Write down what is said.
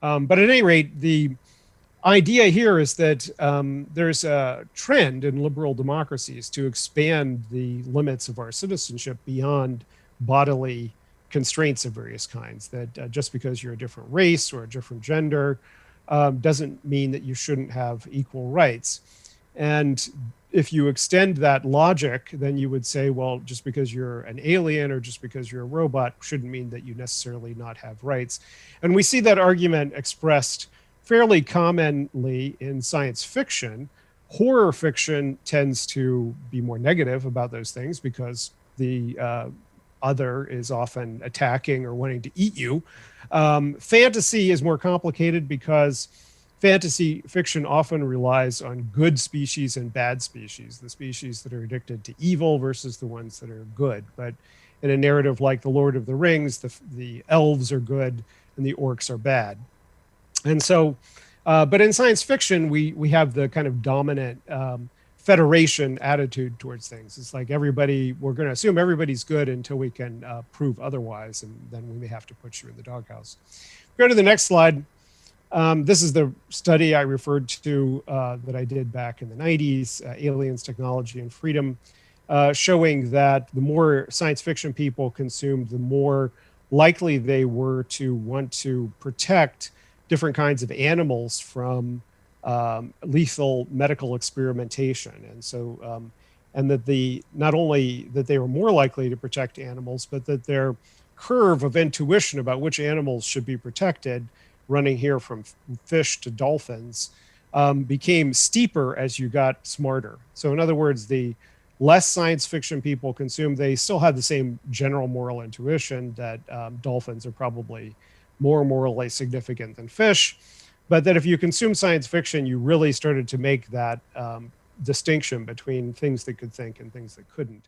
But at any rate, the idea here is that there's a trend in liberal democracies to expand the limits of our citizenship beyond bodily constraints of various kinds, that just because you're a different race or a different gender doesn't mean that you shouldn't have equal rights. And if you extend that logic, then you would say, well, just because you're an alien or just because you're a robot shouldn't mean that you necessarily not have rights. And we see that argument expressed fairly commonly in science fiction. Horror fiction tends to be more negative about those things because the other is often attacking or wanting to eat you. Fantasy is more complicated because fantasy fiction often relies on good species and bad species, the species that are addicted to evil versus the ones that are good. But in a narrative like The Lord of the Rings, the elves are good and the orcs are bad. And so, but in science fiction, we have the kind of dominant federation attitude towards things. It's like everybody, we're going to assume everybody's good until we can prove otherwise, and then we may have to put you in the doghouse. Go to the next slide. This is the study I referred to that I did back in the 90s, Aliens, Technology, and Freedom, showing that the more science fiction people consumed, the more likely they were to want to protect different kinds of animals from lethal medical experimentation. And so, and that not only that they were more likely to protect animals, but that their curve of intuition about which animals should be protected, running here from fish to dolphins, became steeper as you got smarter. So in other words, the less science fiction people consume, they still had the same general moral intuition that dolphins are probably more morally significant than fish, but that if you consume science fiction, you really started to make that distinction between things that could think and things that couldn't.